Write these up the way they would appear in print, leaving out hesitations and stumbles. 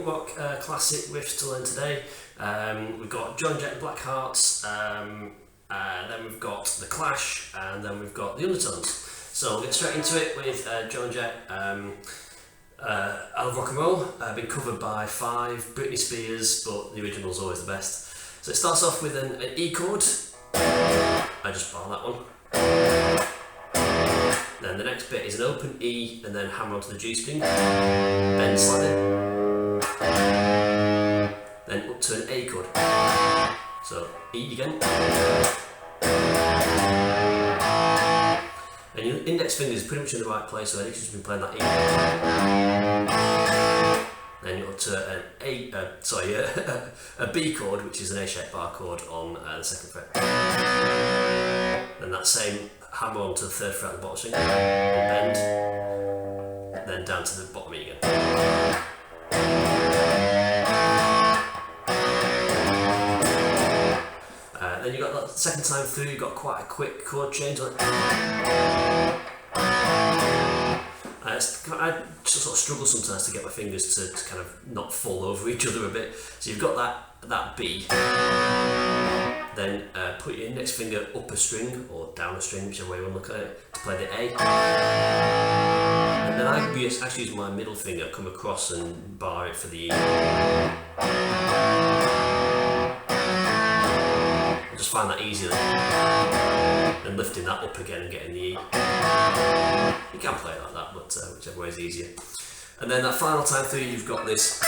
punk rock classic riffs to learn today. We've got Joan Jett and Black Hearts, then we've got The Clash, and then we've got The Undertones. So we'll get straight into it with Joan Jett. I Love Rock and Roll, been covered by Five, Britney Spears, but the original's always the best. So it starts off with an E chord. I just bar that one. Then the next bit is an open E and then hammer onto the G string, bend slightly, then up to an A chord. So E again. And your index finger is pretty much in the right place, so I think you've just been playing that E. Then you're up to an a B chord, which is an A-shaped bar chord on the second fret. Then that same hammer onto the third fret of the bottom string, and bend, then down to the bottom E again. Then you got that second time through, you've got quite a quick chord change on it. I sort of struggle sometimes to get my fingers to kind of not fall over each other a bit. So you've got that B, then put your index finger up a string or down a string, whichever way you want to look at it, to play the A. And then I actually use my middle finger, come across and bar it for the E. I just find that easier than lifting that up again and getting the E. You can play it like that, but whichever way is easier. And then that final time through, you've got this,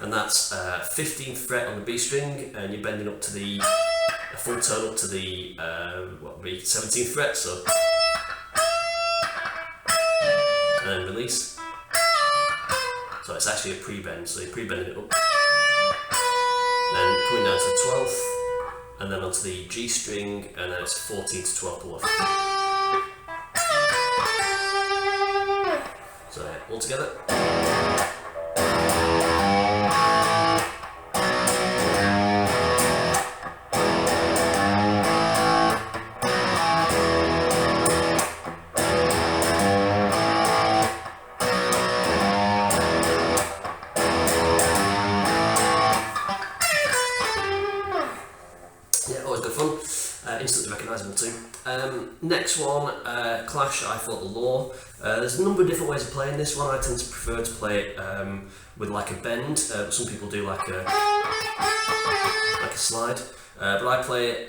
and that's 15th fret on the B string, and you're bending up to a full tone up to the 17th fret, so, and then release. So it's actually a pre-bend, so you're pre-bending it up, then coming down to the 12th, and then onto the G string, and then it's 14th to 12th below. So all together. Yeah, always good fun. Instantly recognisable too. Next one, Clash, I Fought the Law. There's a number of different ways of playing this one. I tend to prefer to play it with like a bend. Some people do like a slide. But I play it,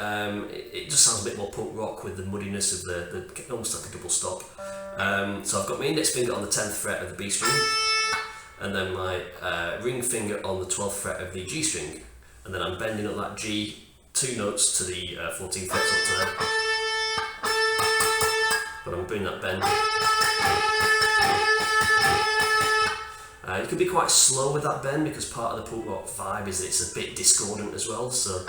it just sounds a bit more punk rock with the muddiness of the almost like a double stop. So I've got my index finger on the 10th fret of the B string, and then my ring finger on the 12th fret of the G string, and then I'm bending up that G 2 notes to the 14th frets up to there. But I'm doing that bend. You can be quite slow with that bend because part of the punk rock vibe is that it's a bit discordant as well. So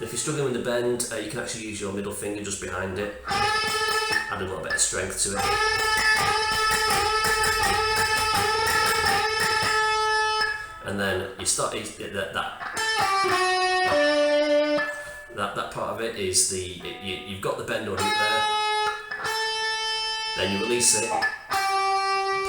if you're struggling with the bend, you can actually use your middle finger just behind it, add a little bit of strength to it. And then you start that part of it is you've got the bend already there. Then you release it,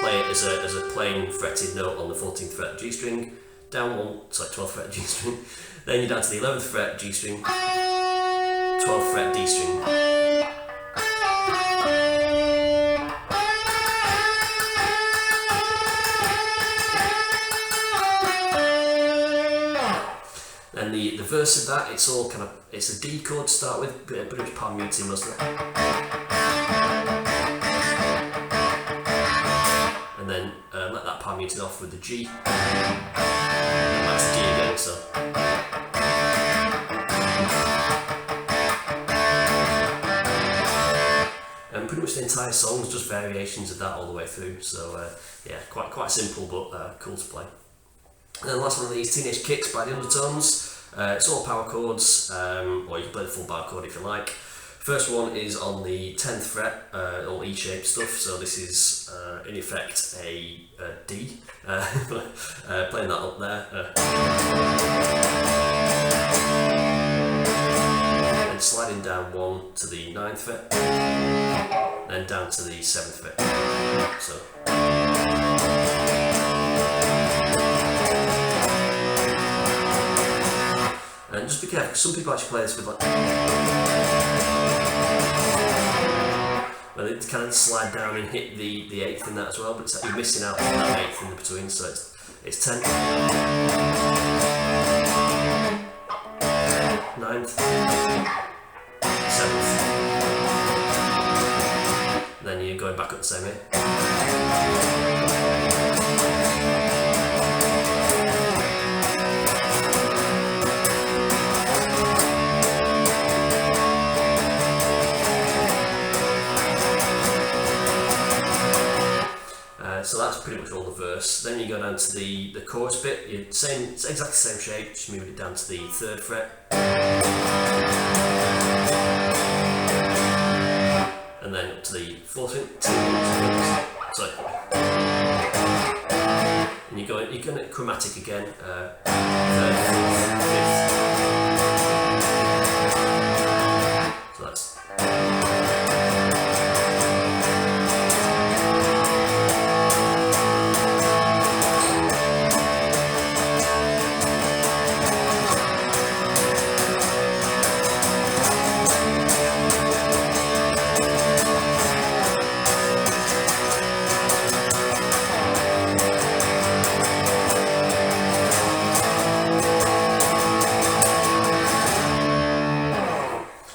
play it as a plain fretted note on the 14th fret G string, down 12th fret G string. Then you're down to the 11th fret G string, 12th fret D string. And the verse of that, it's a D chord to start with, but it's palm muting most of it. And then let that palm muting off with the G. That's the G again, so. And pretty much the entire song is just variations of that all the way through, so yeah, quite simple but cool to play. And then the last one of these, Teenage Kicks by The Undertones. It's all power chords, or you can play the full bar chord if you like. First one is on the 10th fret, all E-shaped stuff, so this is in effect a D, playing that up there. And sliding down 1 to the 9th fret, then down to the 7th fret. So. And just be careful, some people actually play this with like, well, they kind of slide down and hit the 8th in that as well, but it's like you're missing out on that 8th in the between, so it's 10th, 9th, 7th, then you're going back up the same 8th. So that's pretty much all the verse. Then you go down to the chorus bit. It's exactly the same shape, just moving it down to the 3rd fret. And then up to the 4th fret. Sorry. And you're going at chromatic again. 3rd, 4th, 5th. So that's.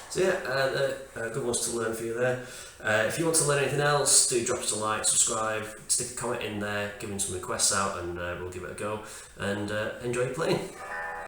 So yeah, good ones to learn for you there. If you want to learn anything else, do drop us a like, subscribe, stick a comment in there, give us some requests out, and we'll give it a go. And enjoy your playing.